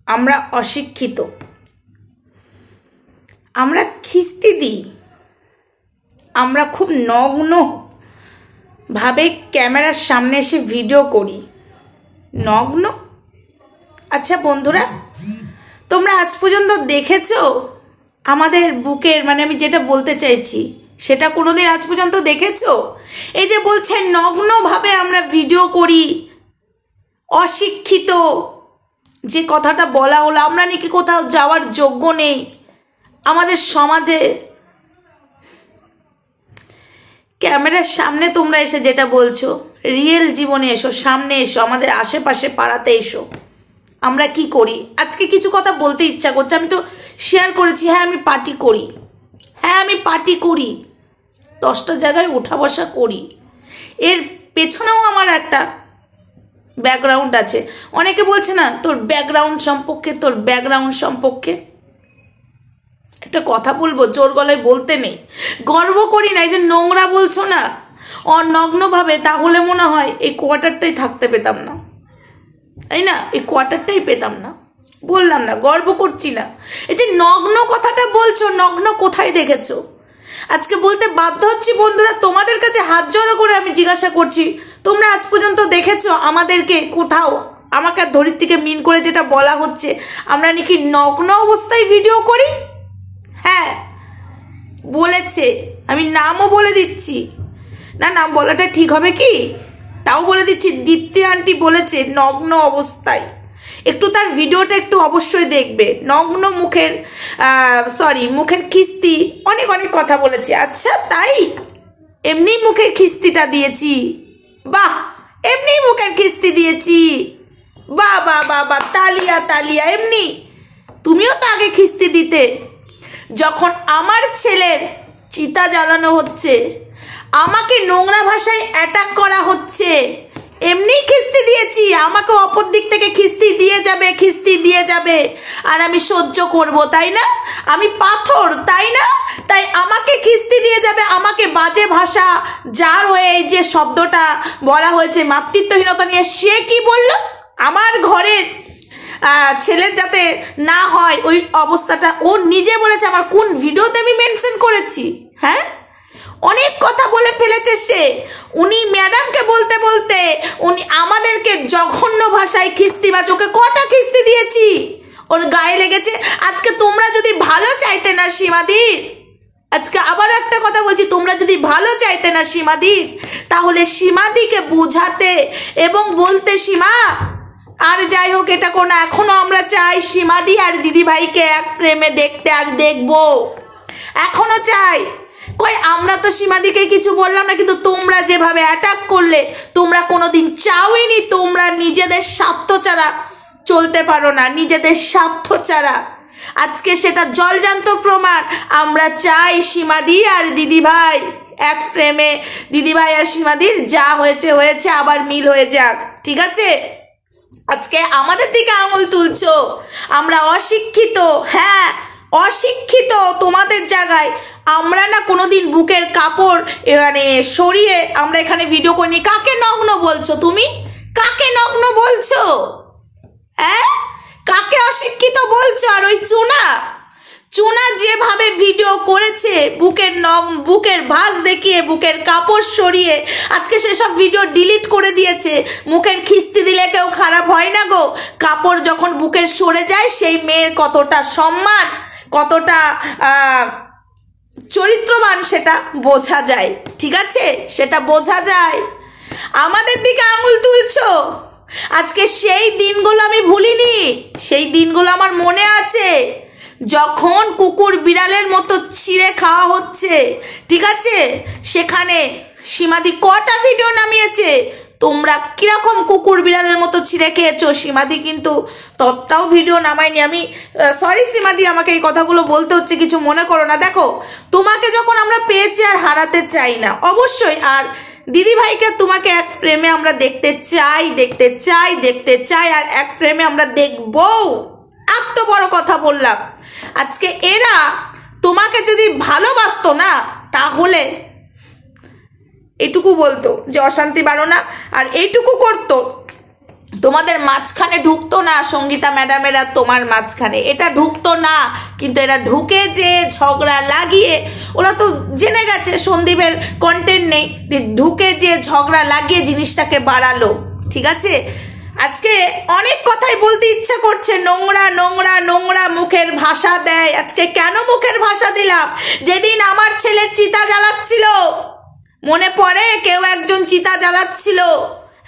আমরা অশিক্ষিত, আমরা খিস্তি দিই, আমরা খুব নগ্ন ভাবে ক্যামেরার সামনে এসে ভিডিও করি। নগ্ন? আচ্ছা বন্ধুরা, তোমরা আজ পর্যন্ত দেখেছো আমাদের বুকের, মানে আমি যেটা বলতে চাইছি সেটা কোনোদিন আজ পর্যন্ত দেখেছো? এই যে বলছে নগ্ন ভাবে আমরা ভিডিও করি, অশিক্ষিত, যে কথাটা বলা হলো, আমরা নাকি কোথাও যাওয়ার যোগ্য নেই আমাদের সমাজে। ক্যামেরার সামনে তোমরা এসে যেটা বলছো, রিয়েল জীবনে এসো, সামনে এসো, আমাদের আশেপাশে পাড়াতে এসো। আমরা কি করি? আজকে কিছু কথা বলতে ইচ্ছা করছে। আমি তো শেয়ার করেছি, হ্যাঁ আমি পার্টি করি, হ্যাঁ আমি পার্টি করি, 10টা জায়গায় উঠা বসা করি। এর পেছনেও আমার একটা ব্যাকগ্রাউন্ড আছে। অনেকে বলছে না তোর ব্যাকগ্রাউন্ড সম্পর্কে, তোর ব্যাকগ্রাউন্ড সম্পর্কে একটা কথা বলবো, জোর গলায় বলতে নেই, গর্ব করি না। এই যে নোংরা বলছো না অনগ্ন ভাবে, তাহলে মনে হয় এই কোয়ার্টারটাই থাকতে পেতাম না, তাই না? এই কোয়ার্টারটাই পেতাম না। বললাম না, গর্ব করছি না। এই যে নগ্ন কথাটা বলছো, নগ্ন কোথায় দেখেছো? আজকে বলতে বাধ্য হচ্ছি বন্ধুরা, তোমাদের কাছে হাত জড়ো করে আমি জিজ্ঞাসা করছি, তোমরা আজ পর্যন্ত দেখেছো আমাদেরকে কোথাও? আমাকে ধরিত্রীকে মিন করে যেটা বলা হচ্ছে, আমরা নাকি নগ্ন অবস্থায় ভিডিও করি। হ্যাঁ বলেছে, আমি নামও বলে দিচ্ছি, না নাম বলাটা ঠিক হবে কি, তাও বলে দিচ্ছি, দীপ্তি আন্টি বলেছে নগ্ন অবস্থায়। একটু তার ভিডিওটা একটু অবশ্যই দেখবে। নগ্ন মুখের মুখের খিস্তি, অনেক অনেক কথা বলেছে। আচ্ছা তাই? এমনি মুখের খিস্তিটা দিয়েছি, বাহ, এমনি মুখের খিস্তি দিয়েছি, বাহ বাহ বাহ বাহ, তালিয়া তালিয়া। এমনি তুমিও তো আগে খিস্তি দিতে, যখন আমার ছেলের চিতা জ্বালানো হচ্ছে, আমাকে নোংরা ভাষায় অ্যাটাক করা হচ্ছে, এমনি খিস্তি দিয়েছি। আমাকে অপর দিক থেকে খিস্তি দিয়ে যাবে, খিস্তি দিয়ে যাবে, আর আমি সহ্য করব, তাই না? আমি পাথর, তাই না? তাই আমাকে খিস্তি দিয়ে যাবে, আমাকে বাজে ভাষা, যার হয়ে এই যে শব্দটা বলা হয়েছে মাতৃত্বহীনতা নিয়ে, সে কি বলল? আমার ঘরের ছেলের যাতে না হয় ওই অবস্থাটা, ও নিজে বলেছে। আমার কোন ভিডিওতে আমি মেনশন করেছি? হ্যাঁ, অনেক কথা বলে ফেলেছে সে। উনি ম্যাডামকে বলতে বলতে উনি আমাদেরকে জঘন্য ভাষায় খিস্তি, বা চোখে কটা খিস্তি দিয়েছি, ওর গায়ে লেগেছে। আজকে তোমরা যদি ভালো চাইতে না সীমাদির, আজকে আবার একটা কথা বলছি, তোমরা যদি ভালো চাইতে না সীমাদির, তাহলে সীমাদিকে বোঝাতে এবং বলতে, সীমা আর যাই হোক এটা কোনো, এখনো আমরা চাই সীমাদি আর দিদি ভাইকে এক ফ্রেমে দেখতে, আর দেখবো, এখনো চাই। কই আমরা তো সীমাদিকে কিছু বললাম না, কিন্তু তোমরা যেভাবে অ্যাটাক করলে, তোমরা কোনোদিন চাওইনি তোমরা নিজেদের স্বার্থ ছাড়া চলতে পারো না, নিজেদের স্বার্থ ছাড়া। আজকে সেটা জলজান্ত প্রমাণ। আমরা চাই সীমাদি আর দিদি ভাই এক ফ্রেমে, দিদি ভাই আর সীমাদির যা হয়েছে হয়েছে, আবার মিল হয়ে যাক, ঠিক আছে? আজকে আমাদের দিকে আঙুল তুলছো, আমরা অশিক্ষিত। হ্যাঁ অশিক্ষিত তোমাদের জায়গায়। আমরা না কোনোদিন বুকের কাপড় মানে সরিয়ে আমরা এখানে ভিডিও করিনি। কাকে নগ্ন বলছো তুমি? কাকে নগ্ন বলছো? হ্যাঁ, কাকে অশিক্ষিত বলছো? আর ওই চুনা যেভাবে ভিডিও করেছে, বুকের ভাঁজ দেখিয়ে, বুকের কাপড় সরিয়ে, আজকে সেসব ভিডিও ডিলিট করে দিয়েছে। মুখের খিস্তি দিলে কেউ খারাপ হয় না গো। কাপড় যখন বুকের সরে যায়, সেই মেয়ের কতটা সম্মান, কতটা চরিত্রবান সেটা বোঝা যায়, ঠিক আছে? সেটা বোঝা যায়। আমাদের দিকে আঙুল তুলছো। আজকে সেই দিনগুলো আমি ভুলিনি, সেই দিনগুলো আমার মনে আছে, যখন কুকুর বিড়ালের মতো ছিঁড়ে খাওয়া হচ্ছে, ঠিক আছে? সেখানে সীমাদি কটা ভিডিও নামিয়েছে, তোমরা কিরকম কুকুর বিড়ালের মতো ছিঁড়ে খেয়েছো। সীমাদি কিন্তু ততটাও ভিডিও নামাইনি। আমি সরি সীমাদি, আমাকে এই কথাগুলো বলতে হচ্ছে, কিছু মনে করো না। দেখো, তোমাকে যখন আমরা পেয়েছি আর হারাতে চাই না অবশ্যই। আর দিদি ভাইকে তোমাকে এক ফ্রেমে আমরা দেখতে চাই, দেখতে চাই, দেখতে চাই, আর এক ফ্রেমে আমরা দেখবো। এত বড় কথা বললাম। আজকে এরা তোমাকে যদি ভালোবাসতো না, তাহলে এটুকু বলতো যে অশান্তি বাড়ো না, আর এইটুকু করতো তোমাদের মাঝখানে ঢুকতো না সঙ্গীতা ম্যাডামেরা, তোমার মাঝখানে এটা ঢুকতো না, কিন্তু এরা ঢুকে যে ঝগড়া লাগিয়ে, ওরা তো জেনে গেছে সন্দীপের কন্টেন্ট নেই, ঢুকে যে ঝগড়া লাগিয়ে জিনিসটাকে বাড়ালো। ঠিক আছে, আজকে অনেক কথাই বলতে ইচ্ছা করছে, নোংরা নোংরা নোংরা মুখের ভাষা দেয়। আজকে কেন মুখের ভাষা দিলাম? যেদিন আমার ছেলের চিতা জ্বালাচ্ছিল, মনে পড়ে কেউ একজন চিতা জ্বালাচ্ছিল,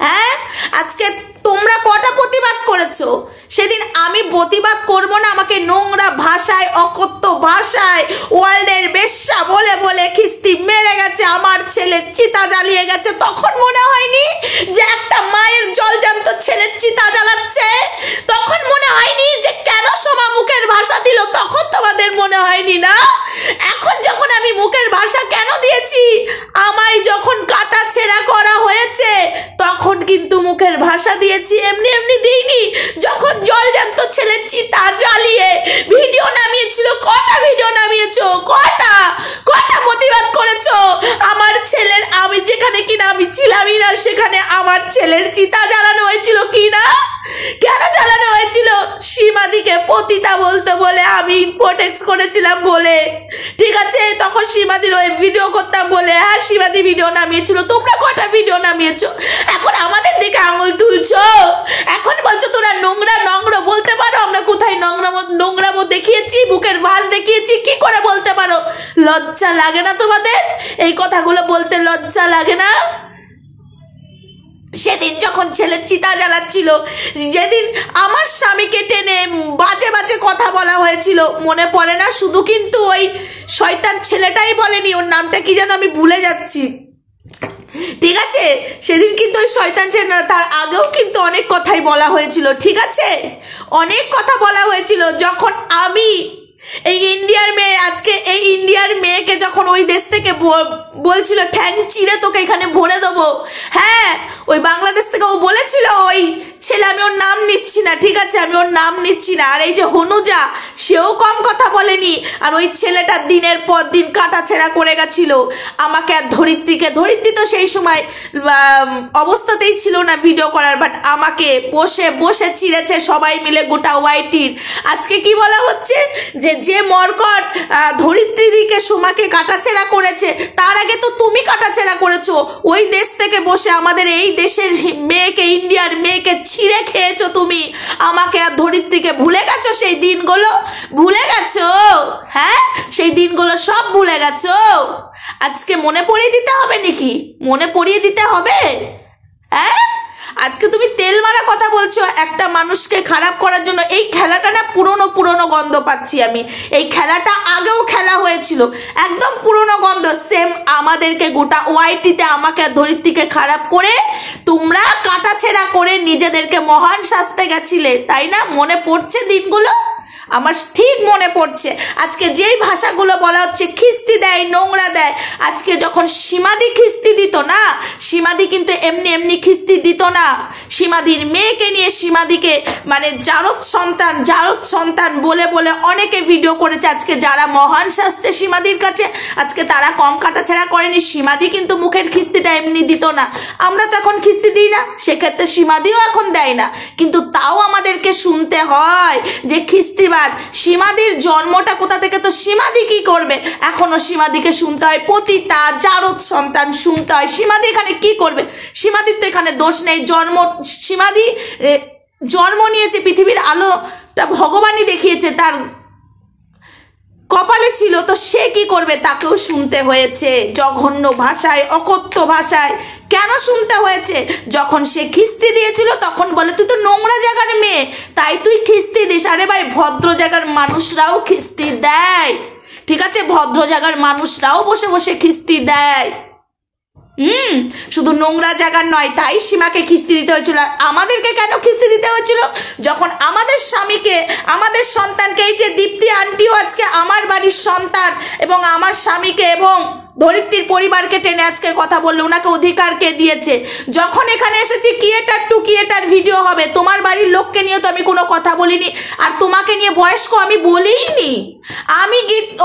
হ্যাঁ, আজকে তোমরা কটা প্রতিবাদ করেছো? সেদিন আমি প্রতিবাদ করবো না, আমাকে নোংরা ভাষায়, অকথ্য ভাষায় ওয়ার্ল্ডের বেশ্যা বলে বলে খিস্তি মেরে গেছে, আমার ছেলের চিতা জ্বালিয়ে গেছে। তখন মনে হয়নি যে একটা মায়ের জলজান্ত ছেলের চিতা জ্বালাচ্ছে? তখন মনে হয়নি যে কেন সোমা মুখের ভাষা দিল? তখন তোমাদের মনে হয়নি না? এখন যখন আমি মুখের ভাষা কেন দিয়েছি, আমায় যখন কাটা ছেঁড়া করা হয়েছে তখন কিন্তু মুখের ভাষা দিয়েছি, এমনি এমনি দিইনি। যখন জলজান্ত ছেলের চিতা জ্বালিয়ে ভিডিও নামিয়েছিল, কটা ভিডিও নামিয়েছো, কটা প্রতিবাদ করেছো আমার ছেলের? আমি যেখানে কিনা আমি ছিলামই না, সেখানে আমার ছেলের চিতা জ্বালানো হয়েছিল কিনা? কেন জ্বালানো হয়েছিল? সীমাদিকে পতিতা বলতে বলে আমি প্রোটেক্ট করেছিলাম বলে। ঠিক আছে, তখন সীমাদির ওই ভিডিও করতাম বলে, হ্যাঁ সীমাদি ভিডিও নামিয়েছিল। তোমরা কটা ভিডিও নামিয়েছো? এখন আমাদের দিকে আঙুল তুলছো, এখন বলছো তোরা নোংরা নোংরা। বলতে পারো আমরা কোথায় নোংরামো দেখিয়েছি, বুকের ভাঁজ দেখিয়েছি? কি করে বলতে পারো? লজ্জা লাগে না তোমাদের? এই কথাগুলো বলতে লজ্জা লাগে না? সেদিন যখন ছেলের চিতা জ্বালাচ্ছিল, যেদিন আমার স্বামীকে টেনে বাজে বাজে কথা বলা হয়েছিল, মনে পড়ে না? শুধু কিন্তু ওই শয়তান ছেলেটাই বলেনি, ওর নামটা কি যেন আমি ভুলে যাচ্ছি। ঠিক আছে, সেদিন কিন্তু ওই শয়তান ছেলে, তার আগেও কিন্তু অনেক কথাই বলা হয়েছিল। ঠিক আছে, অনেক কথা বলা হয়েছিল। যখন আমি এই ইন্ডিয়ার মেয়ে, আজকে এই ইন্ডিয়ার মেয়েকে যখন ওই দেশ থেকে বলছিল ঠ্যাং চিরে তোকে এখানে ভরে দেবো, হ্যাঁ ওই বাংলাদেশ থেকে ও বলেছিল, ওই ছেলে, আমি ওর নাম নিচ্ছি না, ঠিক আছে আমি ওর নাম নিচ্ছি না। আর এই যে হনুজা, সেও কম কথা বলেনি। আর ওই ছেলেটা দিনের পর দিন কাটা ছেঁড়া করে গেছিল আমাকে আর ধরিত্রীকে। ধরিত্রী তো সেই সময় অবস্থাতেই ছিল না ভিডিও করার, বাট আমাকে বসে বসে চিড়েছে সবাই মিলে, গোটা ওয়াইটির। আজকে কি বলা হচ্ছে যে মরকট ধরিত্রীদিকে সোমাকে কাটাছেড়া করেছে, তার আগে তো তুমি কাটাছেড়া করেছো। ওই দেশ থেকে বসে আমাদের এই দেশের মেয়েকে, ইন্ডিয়ার মেয়েকে ছিঁড়ে খেয়েছো তুমি। আমাকে আর ধরিত্রীকে ভুলে গেছো? সেই দিনগুলো ভুলে গেছো? হ্যাঁ, সেই দিনগুলো সব ভুলে গেছো? আজকে মনে পড়িয়ে দিতে হবে নাকি? মনে পড়িয়ে দিতে হবে? হ্যাঁ, আজকে তুমি তেল মারা কথা বলছো একটা মানুষকে খারাপ করার জন্য। এই খেলাটা না পুরনো পুরনো গন্ধ পাচ্ছি আমি। এই খেলাটা আগেও খেলা হয়েছিল, একদম পুরনো গন্ধ। সেম আমাদেরকে গোটা ওয়াইটিতে আমাকে ধরিত্রীকে খারাপ করে তোমরা কাটাছেড়া করে নিজেদেরকে মহান সাজতে গেছিলে, তাই না? মনে পড়ছে দিনগুলো? আমার ঠিক মনে পড়ছে। আজকে যেই ভাষাগুলো বলা হচ্ছে, খিস্তি দেয়, নোংরা দেয়, আজকে যখন সীমাদি খিস্তি দিত না, সীমাদি কিন্তু এমনি এমনি খিস্তি দিত না। সীমাদির মেয়েকে নিয়ে সীমাদিকে মানে জারদ সন্তান বলে বলে অনেকে ভিডিও করেছে। আজকে যারা মহান শাস্ত্রে সীমাদির কাছে, আজকে তারা কম কাটাছেড়া করেনি। সীমাদি কিন্তু মুখের খিস্তিটা এমনি দিত না। আমরা তো এখন খিস্তি দিই না, সেক্ষেত্রে সীমাদিও এখন দেয় না, কিন্তু তাও আমাদেরকে শুনতে হয় যে খিস্তিবাদ। সীমাদির জন্মটা কোথা থেকে? তো সীমাদি কি করবে? এখনো সীমাদিকে শুনতে হয়, পতিতা জারদ সন্তান শুনতে হয়। সীমাদি এখানে কি করবে? সীমাদির তো এখানে দোষ নেই। সীমাদি জন্ম নিয়েছে, পৃথিবীর আলোটা ভগবানই দেখিয়েছে, তার কপালে ছিল, তো সে কি করবে? তাকেও শুনতে হয়েছে জঘন্য ভাষায়, অকথ্য ভাষায়। কেন শুনতে হয়েছে? যখন সে খিস্তি দিয়েছিল তখন বলে তুই তো নোংরা জায়গার মেয়ে, তাই তুই খিস্তি দিস। আরে ভাই, ভদ্র জায়গার মানুষরাও খিস্তি দেয়, ঠিক আছে? ভদ্র জায়গার মানুষরাও বসে বসে খিস্তি দেয়। শুধু নোংরা জায়গার নয়, তাই সীমাকে খিস্তি দিতে হয়েছিল। আর আমাদেরকে কেন খিস্তি দিতে হয়েছিল? যখন আমাদের স্বামীকে, আমাদের সন্তানকে, এই যে দীপ্তি আন্টিও আজকে আমার বাড়ির সন্তান, এবং আমার স্বামীকে এবং ধরিত্রীর পরিবারকে টেনে আজকে কথা বললে, ওনাকে অধিকার কে দিয়েছে? যখন এখানে এসেছি ক্রিয়েটার টু ক্রিয়েটার ভিডিও হবে, তোমার বাড়ির লোককে নিয়ে তো আমি কোনো কথা বলিনি, আর তোমাকে নিয়ে বয়স্ক আমি বলিনি। আমি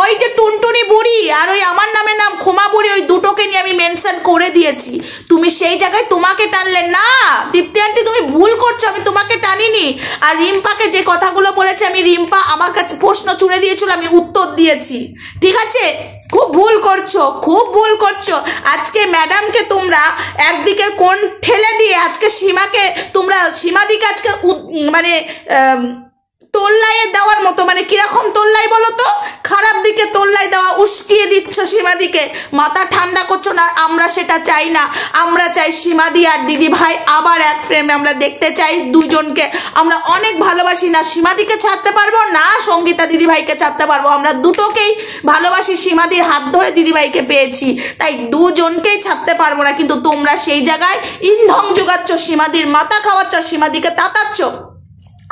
ওই যে টুনটুনি বুড়ি আর ওই আমার নামে নাম ক্ষমা বুড়ি, ওই দুটোকে নিয়ে আমি মেনশন করে দিয়েছি। তুমি সেই জায়গায় তোমাকে টানলে না। দীপ্তি আন্টি তুমি ভুল করছো, আমি তোমাকে টানিনি। আর রিম্পাকে যে কথাগুলো বলেছে, আমি রিম্পা আমার কাছে প্রশ্ন ছুড়ে দিয়েছিল, আমি উত্তর দিয়েছি। ঠিক আছে, খুব ভুল করছো, খুব ভুল করছো। আজকে ম্যাডামকে তোমরা একদিকে কোন ঠেলে দিয়ে আজকে সীমাকে তোমরা সীমাদিকে আজকে মানে তোল্লাইয়ে দেওয়ার মতো, মানে কিরকম তোল্লাই বলো তো, খারাপ দিকে তোল্লাই দেওয়া, উস্কিয়ে দিচ্ছ সীমাদিকে, মাথা ঠান্ডা করছো না। আমরা সেটা চাই না, আমরা চাই সীমাদি আর দিদি ভাই আবার এক ফ্রেমে আমরা দেখতে চাই দুজনকে। আমরা অনেক ভালোবাসি, না সীমাদিকে ছাড়তে পারবো না সঙ্গীতা দিদি ভাইকে ছাড়তে পারবো, আমরা দুটোকেই ভালোবাসি। সীমাদির হাত ধরে দিদি ভাইকে পেয়েছি, তাই দুজনকেই ছাড়তে পারবো না। কিন্তু তোমরা সেই জায়গায় ইন্ধন যোগাচ্ছ, সীমাদির মাথা খাওয়াচ্ছ, সীমাদিকে তাতাচ্ছ।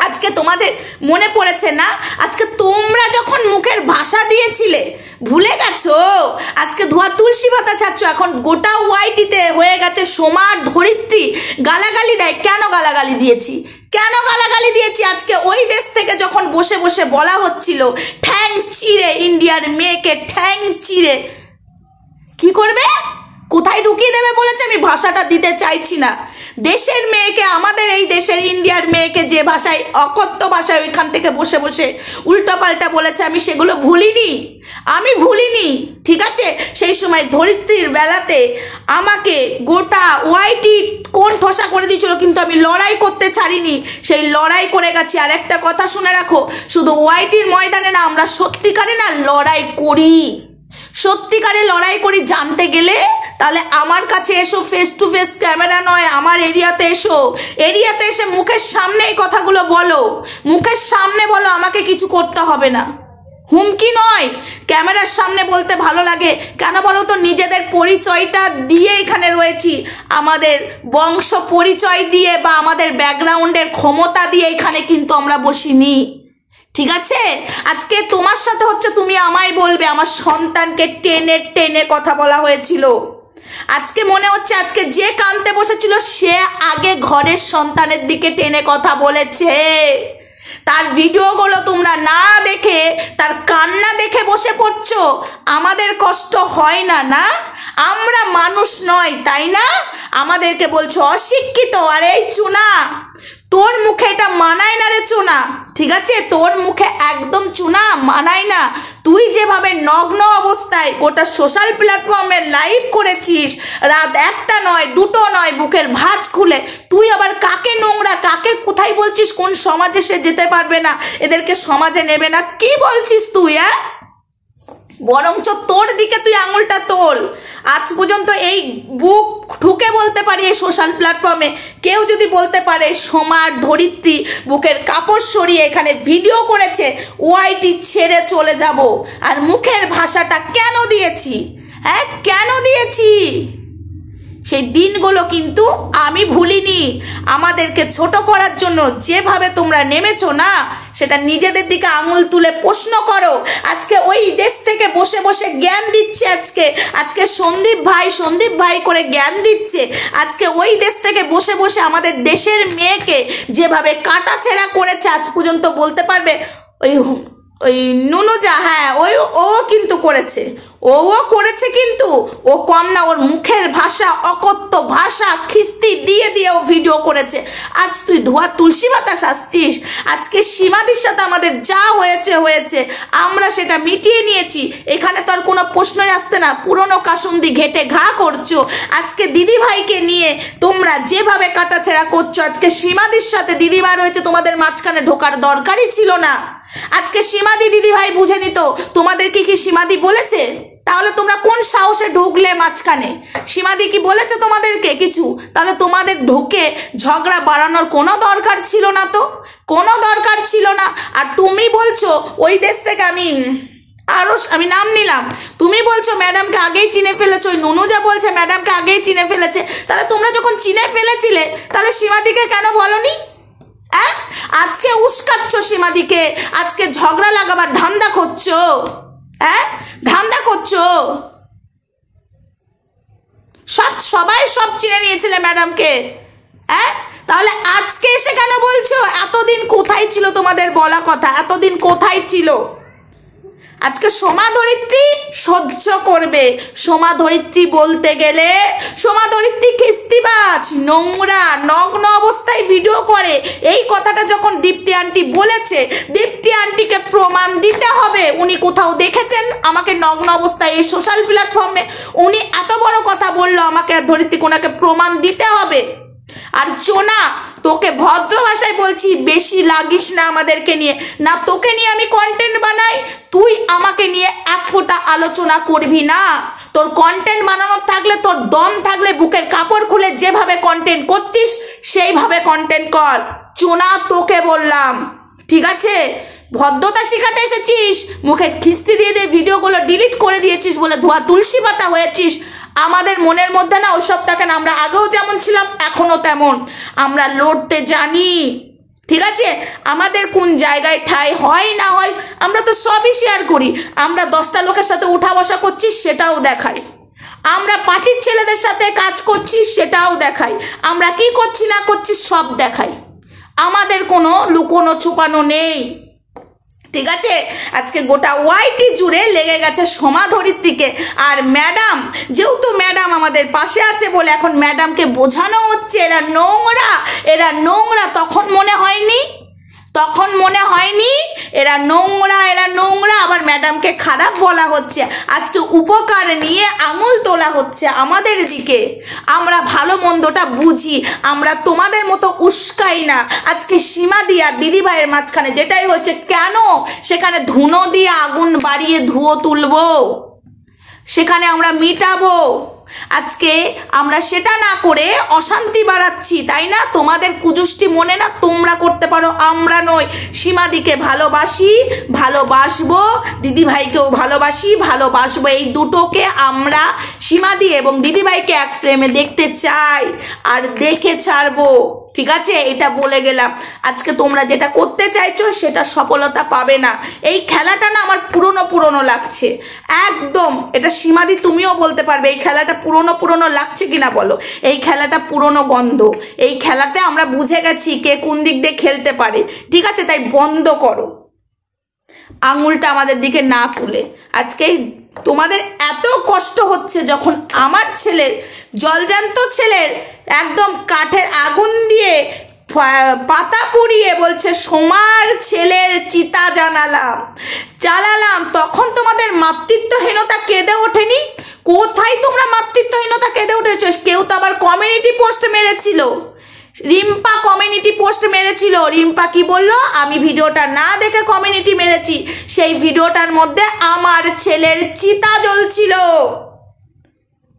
আজকে তোমাদের মনে পড়েছে না, আজকে তোমরা যখন মুখের ভাষা দিয়েছিলে, ভুলে গেছো? আজকে ধোয়া তুলসী পাতা ছাড়ছ, এখন গোটা ওয়াইটিতে হয়ে গেছে সোমার ধরিত্রী গালাগালি দেয়। কেন গালাগালি দিয়েছি, কেন গালাগালি দিয়েছি? আজকে ওই দেশ থেকে যখন বসে বসে বলা হচ্ছিল ঠ্যাং চিরে ইন্ডিয়ার মেয়েকে, ঠ্যাং চিরে কি করবে, কোথায় ঢুকিয়ে দেবে বলেছে, আমি ভাষাটা দিতে চাইছি না। দেশের মেয়েকে, আমাদের এই দেশের ইন্ডিয়ার মেয়েকে যে ভাষায়, অকথ্য ভাষায় ওইখান থেকে বসে বসে উল্টোপাল্টা বলেছে, আমি সেগুলো ভুলিনি, আমি ভুলিনি। ঠিক আছে, সেই সময় ধরিত্রীর বেলাতে আমাকে গোটা ওয়াইটি কোন ঠোসা করে দিয়েছিল, কিন্তু আমি লড়াই করতে ছাড়িনি, সেই লড়াই করে গেছি। আর একটা কথা শুনে রাখো, শুধু ওয়াইটির ময়দানে না, আমরা সত্যিকারে না লড়াই করি, সত্যিকারে লড়াই করি। জানতে গেলে তাহলে আমার কাছে এসো, ফেস টু ফেস, ক্যামেরা নয়, আমার এরিয়াতে এসো, এরিয়াতে এসে মুখের সামনে এই কথাগুলো বলো, মুখের সামনে বলো, আমাকে কিছু করতে হবে না, হুমকি নয়। ক্যামেরার সামনে বলতে ভালো লাগে কেন বলো তো, নিজেদের পরিচয়টা দিয়ে এখানে রয়েছি, আমাদের বংশ পরিচয় দিয়ে বা আমাদের ব্যাকগ্রাউন্ডের ক্ষমতা দিয়ে এখানে কিন্তু আমরা বসিনি। ঠিক আছে, আজকে তোমার সাথে হচ্ছে, তুমি আমায় বলবে, আমার সন্তানকে টেনে টেনে কথা বলা হয়েছিল। আজকে মনে হচ্ছে আজকে যে কাঁদতে বসেছিল সে আগে ঘরের সন্তানের দিকে টেনে কথা বলেছে। তার ভিডিওগুলো তোমরা না দেখে তার কান্না দেখে বসে পড়ছো। আমাদের কষ্ট হয় না? না, আমরা মানুষ নয়, তাই না? আমাদেরকে বলছো অশিক্ষিত। আর এই চুনা, তোর মুখে এটা মানায় না রে চুনা, ঠিক আছে, তোর মুখে একদম চুনা মানায় না। তুই যেভাবে নগ্ন অবস্থায় গোটা সোশ্যাল প্ল্যাটফর্মে লাইভ করেছিস, রাত 1টা নয় 2টো নয়, বুকের ভাঁজ খুলে, তুই আবার কাকে নোংরা, কাকে কোথায় বলছিস, কোন সমাজে সে যেতে পারবে না, এদেরকে সমাজে নেবে না, কি বলছিস তুই? বরঞ্চ তোর দিকে তুই আঙুলটা তোল। আজ পর্যন্ত এই বুক ঠুকে বলতে পারি, এই সোশ্যাল প্ল্যাটফর্মে কেউ যদি বলতে পারে সোমার ধরিত্রী বুকের কাপড় সরিয়ে এখানে ভিডিও করেছে, ওয়াইটি ছেড়ে চলে যাব। আর মুখের ভাষাটা কেন দিয়েছি, হ্যাঁ কেন দিয়েছি, সেই দিনগুলো কিন্তু আমি ভুলিনি। আমাদেরকে ছোট করার জন্য যেভাবে তোমরা নেমেছো না, সেটা নিজেদের দিকে আঙুল তুলে প্রশ্ন করো। আজকে ওই দেশ থেকে বসে বসে জ্ঞান দিচ্ছে, আজকে সন্দীপ ভাই করে জ্ঞান দিচ্ছে। আজকে ওই দেশ থেকে বসে বসে আমাদের দেশের মেয়েকে যেভাবে কাটাছেঁড়া করেছে, আজ পর্যন্ত বলতে পারবে ওই নুনুজা, হ্যাঁ ও কিন্তু করেছে, ও করেছে, কিন্তু ও কম না, ওর মুখের ভাষা, অকথ্য ভাষা, খিস্তি দিয়ে দিয়ে ও ভিডিও করেছে। আজ তুই ধোয়া তুলসী পাতা সাজছিস। আজকে সীমাদির সাথে আমাদের যা হয়েছে, আমরা সেটা মিটিয়ে নিয়েছি, এখানে তো আর কোনো প্রশ্নই আসছে না। পুরনো কাসুন্দি ঘেটে ঘা করছো। আজকে দিদি ভাইকে নিয়ে তোমরা যেভাবে কাটাছেড়া করছো, আজকে সীমাদির সাথে দিদি ভাই রয়েছে, তোমাদের মাঝখানে ঢোকার দরকারই ছিল না। আজকে সীমাদি দিদি ভাই বুঝে নিত। তোমাদেরকে কি সীমাদি বলেছে? তাহলে তোমরা কোন সাহসে ঢুকলে মাঝখানে? সীমাদি কি বলেছে তোমাদেরকে কিছু? তাহলে তোমাদের ঢুকে ঝগড়া বাড়ানোর কোনো দরকার ছিল না, তো কোনো দরকার ছিল না। আর তুমি বলছো ওই দেশ থেকে আমি নাম নিলাম, তুমি বলছো ম্যাডামকে আগেই চিনে ফেলেছো, ওই নুনুজা বলছে ম্যাডামকে আগেই চিনে ফেলেছে। তাহলে তোমরা যখন চিনে ফেলেছিলে, তাহলে সীমাদিকে কেন বলনি? আজকে উস্কাচ্ছ সীমাদিকে, আজকে ঝগড়া লাগাবার ধান্দা করছো, ধান্দা করছো। সবাই সব চিনে নিয়েছিলে ম্যাডামকে। হ্যাঁ, তাহলে আজকে এসে কেন বলছো? এতদিন কোথায় ছিল তোমাদের বলা কথা? এতদিন কোথায় ছিল? আজকে সোমা ধরিত্রী সহ্য করবে। সোমা ধরিত্রী বলতে গেলে সোমা ধরিত্রী খিস্তিবাজ, নোংরা, নগ্ন অবস্থায় ভিডিও করে। এই কথাটা যখন দীপ্তি আন্টি বলেছে, দীপ্তি আন্টিকে প্রমাণ দিতে হবে। উনি কোথাও দেখেছেন আমাকে নগ্ন অবস্থায় এই সোশ্যাল প্ল্যাটফর্মে? উনি এত বড় কথা বললো, আমাকে ধরিত্রী কোনাকে প্রমাণ দিতে হবে। আর চোনা, তোকে ভদ্র ভাষায় বলছি, বেশি লাগিস না আমাদেরকে নিয়ে। না তোকে নিয়ে আমি কন্টেন্ট বানাই, তুই আমাকে নিয়ে এক ফোঁটা আলোচনা করবি না। তোর কন্টেন্ট বানানোর থাকলে, তোর দম থাকলে বুকের কাপড় খুলে যেভাবে কন্টেন্ট করতিস সেইভাবে কন্টেন্ট কর। চোনা, তোকে বললাম, ঠিক আছে? ভদ্রতা শিখাতে এসেছিস, মুখে খিস্তি দিয়ে দিয়ে ভিডিওগুলো ডিলিট করে দিয়েছিস বলে ধোয়া তুলসী পাতা হয়েছিস। আমাদের মনের মধ্যে না ওসব থাকে না। আমরা আগেও যেমন ছিলাম এখনো তেমন। আমরা লড়তে জানি, ঠিক আছে? আমাদের কোন জায়গায় ঠাঁই হয় না হয় আমরা তো সবই শেয়ার করি। আমরা 10টা লোকের সাথে উঠা বসা করছি সেটাও দেখাই। আমরা পার্টির ছেলেদের সাথে কাজ করছি সেটাও দেখাই। আমরা কি করছি না করছি সব দেখাই। আমাদের কোনো লুকোনো ছুপানো নেই, ঠিক আছে? আজকে গোটা ওয়াইটি জুড়ে লেগে গেছে সোমা ধরিত্রীকে। আর ম্যাডাম, যেহেতু ম্যাডাম আমাদের পাশে আছে বলে এখন ম্যাডামকে বোঝানো হচ্ছে এরা নোংরা, এরা নোংরা। তখন মনে হয়নি? তখন মনে হয়নি এরা নোংরা, এরা নোংরা? আবার ম্যাডামকে খারাপ বলা হচ্ছে। আজকে উপকার নিয়ে আঙুল তোলা হচ্ছে আমাদের দিকে। আমরা ভালো মন্দটা বুঝি, আমরা তোমাদের মতো উস্কাই না। আজকে সীমা দি আর দিদি ভাইয়ের মাঝখানে যেটাই হচ্ছে, কেন সেখানে ধুনো দিয়ে আগুন বাড়িয়ে ধুয়ো তুলবো? সেখানে আমরা মিটাবো। আজকে আমরা সেটা না করে অশান্তি বাড়াচ্ছি, তাই না? তোমাদের কুজুষ্টি মনে না তোমরা করতে পারো, আমরা নই। সীমাদিকে ভালোবাসি, ভালোবাসবো, দিদি ভাইকেও ভালোবাসি, ভালোবাসবো। এই দুটোকে আমরা সীমাদি এবং দিদি ভাইকে এক ফ্রেমে দেখতে চাই আর দেখে ছাড়বো, ঠিক আছে? এটা বলে গেলাম। আজকে তোমরা যেটা করতে চাইছো সেটা সফলতা পাবে না। এই খেলাটা না আমার পুরনো লাগছে একদম। এটা সীমাদি তুমিও বলতে পারবে, এই খেলাটা পুরনো লাগছে কিনা বলো। এই খেলাটা পুরনো গন্ধ। এই খেলাতে আমরা বুঝে গেছি কে কোন দিক দিয়ে খেলতে পারে, ঠিক আছে? তাই বন্ধ করো আঙুলটা আমাদের দিকে না তুলে। আজকে তোমাদের এত কষ্ট হচ্ছে যখন আমার ছেলের, জলজান্ত ছেলের একদম কাঠের আগুন দিয়ে পাতা পুড়িয়ে বলছে সোমার ছেলের চিতা জ্বালালাম, তখন তোমাদের মাতৃত্বহীনতা কেঁদে ওঠেনি? কোথায় তোমরা মাতৃত্বহীনতা কেঁদে উঠেছো? কেউ তো আবার কমিউনিটি পোস্ট মেরেছিল, রিম্পা কমিউনিটি পোস্ট মেরেছিল। রিম্পা কি বললো? আমি ভিডিওটা না দেখে কমিউনিটি মেরেছি। সেই ভিডিওটার মধ্যে আমার ছেলের চিতা জ্বলছিল।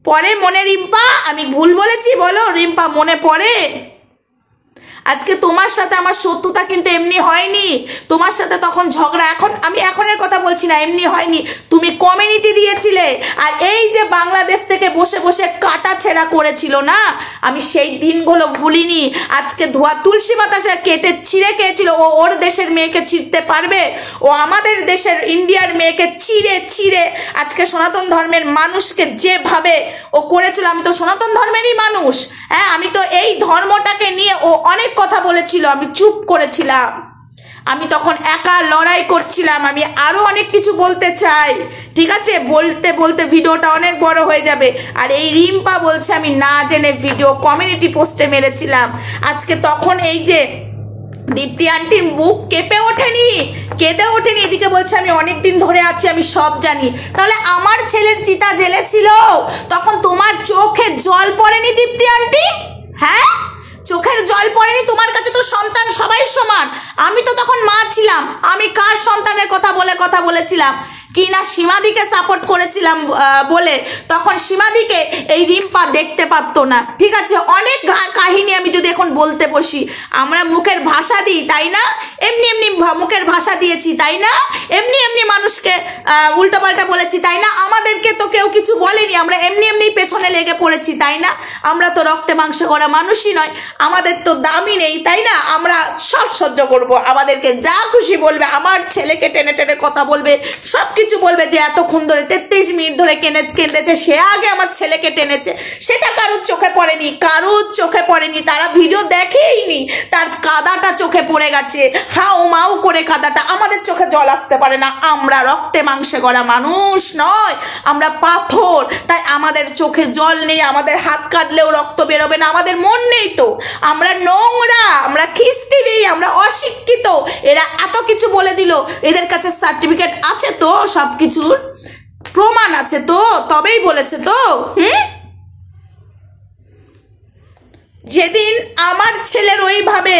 পরে মনে রিম্পা আমি ভুল বলেছি? বলো রিম্পা, মনে পড়ে? আজকে তোমার সাথে আমার শত্রুতা কিন্তু এমনি হয়নি। তোমার সাথে তখন ঝগড়া, আমি এখনের কথা বলছি না, এমনি হয়নি। তুমি কমিউনিটি দিয়েছিলে। আর এই যে বাংলাদেশ থেকে বসে বসে কাটা ছেঁড়া করেছিল না, আমি সেই দিনগুলো ভুলিনি। আজকে ধোয়া তুলসী বাতাসে কেটে ছিঁড়ে খেয়েছিল। ও ওর দেশের মেয়েকে ছিঁড়তে পারবে? ও আমাদের দেশের ইন্ডিয়ার মেয়েকে চিড়ে আজকে সনাতন ধর্মের মানুষকে যেভাবে ও করেছিল। আমি তো সনাতন ধর্মেরই মানুষ, হ্যাঁ? আমি তো এই ধর্মটাকে নিয়ে ও অনেক কথা বলেছিল, আমি চুপ করেছিলাম। আমি তখন একা লড়াই করছিলাম। আমি আরো অনেক কিছু বলতে চাই, ঠিক আছে? বলতে বলতে ভিডিওটা অনেক বড় হয়ে যাবে। আর এই রিম্পা বলছে আমি না জেনে ভিডিও কমিউনিটি পোস্টে মেরেছিলাম। আজকে তখন এই যে দীপ্তি আন্টির বুক কেঁপে ওঠেনি, কেঁদে ওঠেনি। এদিকে বলছে আমি অনেকদিন ধরে আছি, আমি সব জানি। তাহলে আমার ছেলের চিতা জ্বেলেছিল, তখন তোমার চোখে জল পড়েনি দীপ্তি আন্টি? হ্যাঁ, চোখের জল পড়েনি? তোমার কাছে তো সন্তান সবাই সমান। আমি তো তখন মা ছিলাম। আমি কার সন্তানের কথা বলেছিলাম কি না? সীমাদিকে সাপোর্ট করেছিলাম বলে তখন সীমাদিকে এই রিম্পা দেখতে পারতো না, ঠিক আছে? অনেক কাহিনী আমি যদি এখন বলতে বসি, আমরা মুখের ভাষা দিই, তাই না? এমনি মুখের ভাষা দিয়েছি, তাই না? এমনি মানুষকে উল্টোপাল্টা বলেছি, তাই না? আমাদেরকে তো কেউ কিছু বলেনি, আমরা এমনি পেছনে লেগে পড়েছি, তাই না? আমরা তো রক্তে মাংস করা মানুষই নয়, আমাদের তো দামই নেই, তাই না? আমরা সব সহ্য করব, আমাদেরকে যা খুশি বলবে, আমার ছেলেকে টেনে কথা বলবে, সব কিছু কিছু বলবে যে এতক্ষণ ধরে 33 মিনিট ধরে কেঁদেছে, সে আগে আমার ছেলেকে টেনেছে, সেটা কারুর চোখে পড়েনি, তারা ভিডিও দেখেইনি, তার কাদাটা চোখে পড়ে গেছে, হাউ মাউ করে কাদাটা। আমাদের চোখে জল আসতে পারে না, আমরা রক্তে মাংসে গড়া মানুষ নয়, আমরা পাথর, তাই আমাদের চোখে জল নেই, আমাদের হাত কাটলেও রক্ত বেরোবে না, আমাদের মন নেই তো, আমরা নোংরা, আমরা খিস্তি দিই, আমরা অশিক্ষিত। এরা এত কিছু বলে দিল, এদের কাছে সার্টিফিকেট আছে তো, সবকিছুর প্রমাণ আছে তো, তবেই বলেছে তো। যেদিন আমার ছেলের ওইভাবে,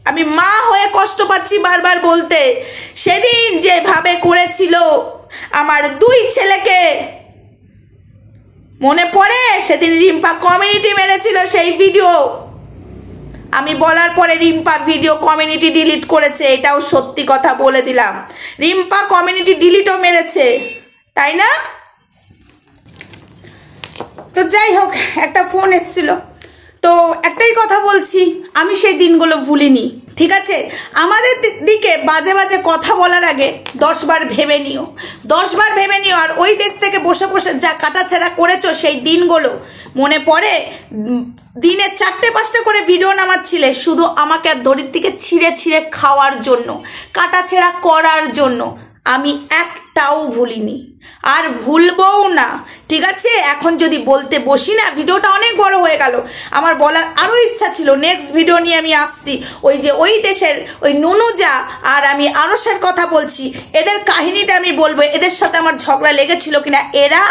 আমি মা হয়ে কষ্ট পাচ্ছি বারবার বলতে, সেদিন যেভাবে করেছিল আমার 2 ছেলেকে, মনে পড়ে সেদিন রিম্পা কমিউনিটি মেরেছিল সেই ভিডিও, আমি বলার পরে রিম্পা ভিডিও কমিউনিটি ডিলিট করেছে, এটাও সত্যি কথা বলে দিলাম, রিম্পা কমিউনিটি ডিলিটও মেরেছে, তাই না? তো যাই হোক, একটা ফোন এসেছিল, তো একটাই কথা বলছি, আমি সেই দিনগুলো ভুলিনি, ঠিক আছে? আমাদের দিকে বাজে বাজে কথা বলার আগে 10 বার ভেবে নিও, 10 বার ভেবে নিও। আর ওই দেশ থেকে বসে বসে যা কাটাছেড়া করেছো সেই দিনগুলো মনে পড়ে? দিনে 4-5টা করে ভিডিও নামাচ্ছিলে শুধু আমাকে আর ধরিত্রীকে ছিঁড়ে ছিঁড়ে খাওয়ার জন্য, কাটাছেড়া করার জন্য। আমি একটাও ভুলিনি, আর ভুলবও না, ঠিক আছে? এখন যদি বলতে বসি না, ভিডিওটা অনেক বড় হয়ে গেল, আমার বলার আরো ইচ্ছা ছিল, নেক্সট ভিডিও নিয়ে আমি আসছি, ওই দেশের ওই নুনুজা আর আমি আরশের কথা বলছি, এদের কাহিনীটা আমি বলবো, এদের সাথে আমার ঝগড়া লেগেছিল কিনা। এরা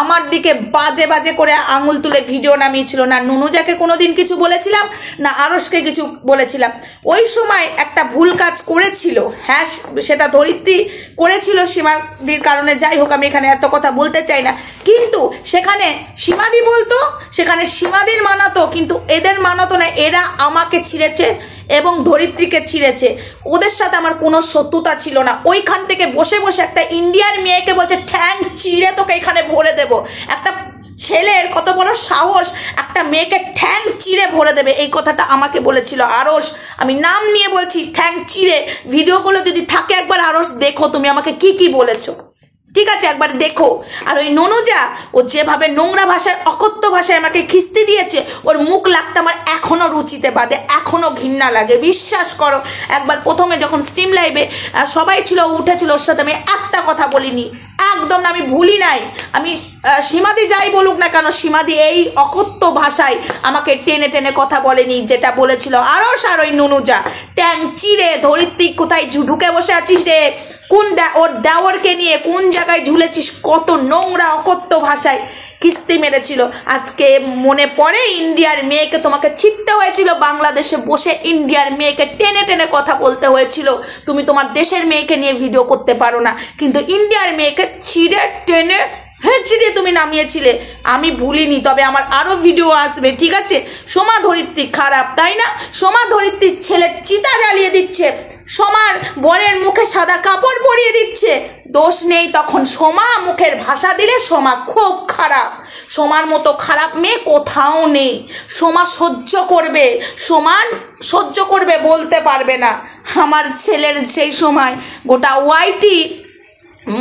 আমার দিকে বাজে বাজে করে আঙুল তুলে ভিডিও নামিয়েছিল, না নুনুজাকে কোনোদিন কিছু বলেছিলাম, না আরশকে কিছু বলেছিলাম। ওই সময় একটা ভুল কাজ করেছিল, হ্যাঁ সেটা ধরিত্রী করেছিল সীমাদির কারণে, যাই হোক আমি এখানে এত কথা বলতে চাই না, কিন্তু সেখানে সীমাদি বলতো, সেখানে সীমাদির মানাতো, কিন্তু এদের মানাতো না। এরা আমাকে ছিঁড়েছে এবং ধরিত্রীকে ছিঁড়েছে, ওদের সাথে আমার কোনো শত্রুতা ছিল না। ওইখান থেকে বসে বসে একটা ইন্ডিয়ার মেয়েকে বলছে ঠ্যাং চিড়ে তোকে এখানে ভরে দেব। একটা ছেলের কত বড় সাহস, একটা মেয়েকে ঠ্যাং চিড়ে ভরে দেবে, এই কথাটা আমাকে বলেছিল আরশ। আমি নাম নিয়ে বলছি, ঠ্যাং চিড়ে। ভিডিওগুলো যদি থাকে একবার আরশ দেখো, তুমি আমাকে কি কি বলেছো, ঠিক আছে? একবার দেখো। আর ওই নুনুজা, ও যেভাবে নোংরা ভাষায়, অকথ্য ভাষায় আমাকে খিস্তি দিয়েছে, ওর মুখ লাগতে আমার এখনো রুচিতে বাদে, এখনো ঘৃণা লাগে, বিশ্বাস করো। একবার প্রথমে যখন স্ট্রিম লাইভে সবাই ছিল, উঠেছিল, ওর সাথে আমি একটা কথা বলিনি, একদম না, আমি ভুলি নাই। আমি সীমাদি যাই বলুক না কেন, সীমাদি এই অকথ্য ভাষায় আমাকে টেনে টেনে কথা বলেনি, যেটা বলেছিল আরশ আর ওই নুনুজা। ট্যাং চিড়ে, ধরিত্রী কোথায় ঢুকে বসে আছিস রে, কোন ওর ডাওয়ারকে নিয়ে কোন জায়গায় ঝুলেছিস, কত নোংরা অকথ্য ভাষায় কিস্তি মেরেছিল। আজকে মনে পড়ে ইন্ডিয়ার মেয়েকে তোমাকে ছিটতে হয়েছিল, বাংলাদেশে বসে ইন্ডিয়ার মেয়েকে টেনে টেনে কথা বলতে হয়েছিল। তুমি তোমার দেশের মেয়েকে নিয়ে ভিডিও করতে পারো না, কিন্তু ইন্ডিয়ার মেয়েকে ছিঁড়ে টেনে হেঁচড়ে তুমি নামিয়েছিলে। আমি ভুলিনি, তবে আমার আরো ভিডিও আসবে, ঠিক আছে? সোমা ধরিত্রী খারাপ, তাই না? সোমা ধরিত্রীর ছেলে চিতা জ্বালিয়ে দিচ্ছে, সোমার বরের মুখে সাদা কাপড় পরিয়ে দিচ্ছে, দোষ নেই তখন। সোমা মুখের ভাষা দিলে সোমা খুব খারাপ, সোমার মতো খারাপ মেয়ে কোথাও নেই। সোমা সহ্য করবে, সোমান সহ্য করবে, বলতে পারবে না। আমার ছেলের সেই সময় গোটা ওয়াইটি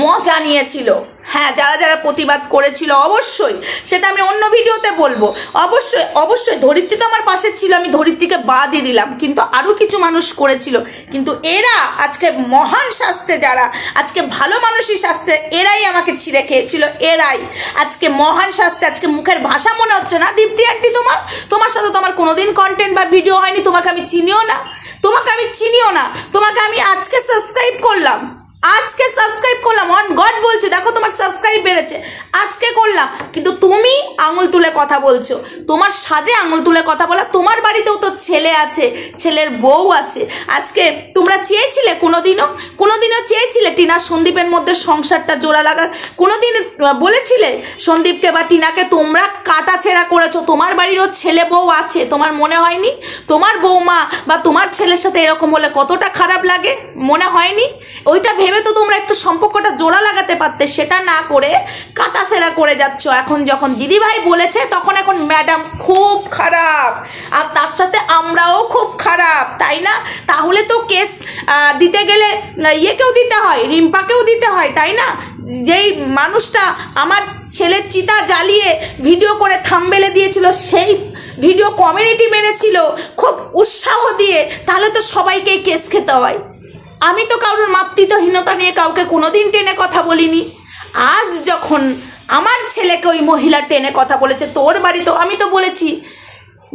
মজা নিয়েছিল, হ্যাঁ, যারা যারা প্রতিবাদ করেছিল, অবশ্যই সেটা আমি অন্য ভিডিওতে বলবো। অবশ্যই অবশ্যই ধরিত্রী তো আমার পাশে ছিল, আমি ধরিত্রীকে বাদই দিলাম, কিন্তু আরো কিছু মানুষ করেছিল। কিন্তু এরা আজকে মহান শাস্ত্রে, যারা আজকে ভালো মানুষই শাস্ত্রে, এরাই আমাকে ছিঁড়ে খেয়েছিল, এরাই আজকে মহান শাস্ত্রে। আজকে মুখের ভাষা মনে হচ্ছে না দীপ্তি আন্টি, তোমার সাথে তো আমার কোনোদিন কন্টেন্ট বা ভিডিও হয়নি, তোমাকে আমি চিনিও না, তোমাকে আমি আজকে সাবস্ক্রাইব করলাম, অন গড বলছো, দেখো তোমার সাবস্ক্রাইব বেড়েছে, আজকে করলাম। কিন্তু তুমি আঙুল তুলে কথা বলছো, তোমার সাজে আঙুল তুলে কথা বলা। তোমার বাড়িতেও তো ছেলে আছে, ছেলের বউ আছে। আজকে তোমরা চেয়েছিলে, কোনোদিনও চেয়েছিলে টিনা সন্দীপের মধ্যে সংসারটা জোড়া লাগা? কোনোদিন বলেছিলে সন্দীপকে বা টিনাকে তোমরা কাটাছেড়া করেছো? তোমার বাড়িরও ছেলে বউ আছে, তোমার মনে হয়নি? তোমার বৌমা বা তোমার ছেলের সাথে এরকম হলে কতটা খারাপ লাগে, মনে হয়নি? ওইটা ভেবে তো তোমরা একটু সম্পর্কটা জোড়া লাগাতে পারতে, সেটা না করে কাটাছেড়া করে যাচ্ছ। এখন যখন দিদিভাই বলেছে, তখন এখন ম্যাডাম খুব খারাপ, আর তার সাথে আমরাও খুব খারাপ, তাই না? তাহলে তো কেস দিতে গেলে ইয়েকেও দিতে হয়, রিম্পাকেও দিতে হয়, তাই না? যেই মানুষটা আমার ছেলের চিতা জ্বালিয়ে ভিডিও করে থাম্বনেলে দিয়েছিল, সেই ভিডিও কমিউনিটি মেরেছিল খুব উৎসাহ দিয়ে, তাহলে তো সবাইকে কেস খেতে হয়। আমি তো কারোর মাতৃত্বহীনতা নিয়ে কাউকে কোনোদিন টেনে কথা বলিনি। আজ যখন আমার ছেলেকে ওই মহিলা টেনে কথা বলেছে, তোর বাড়ি তো, আমি তো বলেছি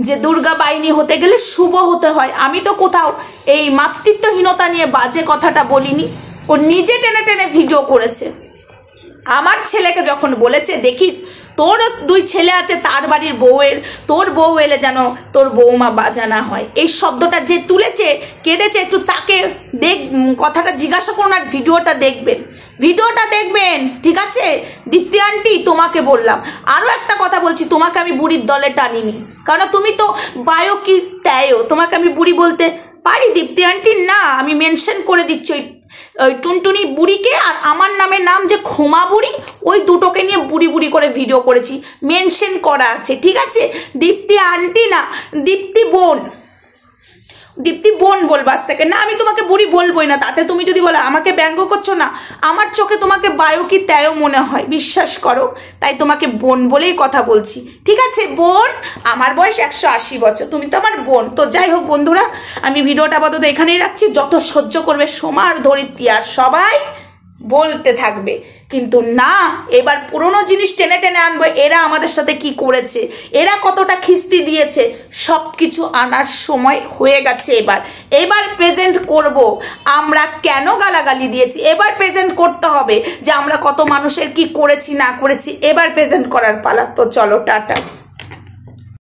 যে দুর্গা বাইনি হতে গেলে শুভ হতে হয়। আমি তো কোথাও এই মাতৃত্বহীনতা নিয়ে বাজে কথাটা বলিনি। ও নিজে টেনে টেনে ভিডিও করেছে। আমার ছেলেকে যখন বলেছে, দেখিস তোর 2 ছেলে আছে, তার বাড়ির বউয়ের, তোর বউ এলে যেন তোর বৌমা বাজানা হয়, এই শব্দটা যে তুলেছে, কেঁদেছে, একটু তাকে কথাটা জিজ্ঞাসা করুন আর ভিডিওটা দেখবেন, ঠিক আছে? দীপ্তি আন্টি, তোমাকে বললাম, আরও একটা কথা বলছি, তোমাকে আমি বুড়ির দলে টানিনি, কারণ তুমি তো বায়ো কি তাইও, তোমাকে আমি বুড়ি বলতে পারি, দীপ্তি আন্টি না, আমি মেনশন করে দিচ্ছি ওই টুনটুনি বুড়িকে, আর আমার নামের নাম যে খোমা বুড়ি, ওই দুটোকে নিয়ে বুড়ি বুড়ি করে ভিডিও করেছি, মেনশন করা আছে, ঠিক আছে? দীপ্তি আন্টি না, দীপ্তি বোন বলবো আজ থেকে। না, আমি তোমাকে বুড়ি বলবোই না, তাতে তুমি যদি বলো আমাকে ব্যঙ্গ করছো না, আমার চোখে তোমাকে বায়ো কি তাইও মনে হয়, বিশ্বাস করো, তাই তোমাকে বোন বলেই কথা বলছি, ঠিক আছে? বোন, আমার বয়স 180 বছর, তুমি তো আমার বোন। তো যাই হোক বন্ধুরা, আমি ভিডিওটা আপাতত এখানেই রাখছি। যত সহ্য করবে সোমার ধরিত্রী আর সবাই বলতে থাকবে, কিন্তু না, এবার পুরনো জিনিস টেনে টেনে আনবো। এরা আমাদের সাথে কি করেছে, এরা কতটা খিস্তি দিয়েছে, সবকিছু আনার সময় হয়ে গেছে। এবার প্রেজেন্ট করব আমরা কেন গালাগালি দিয়েছি, এবার প্রেজেন্ট করতে হবে যে আমরা কত মানুষের কি করেছি না করেছি, এবার প্রেজেন্ট করার পালা। তো চলো, টাটা।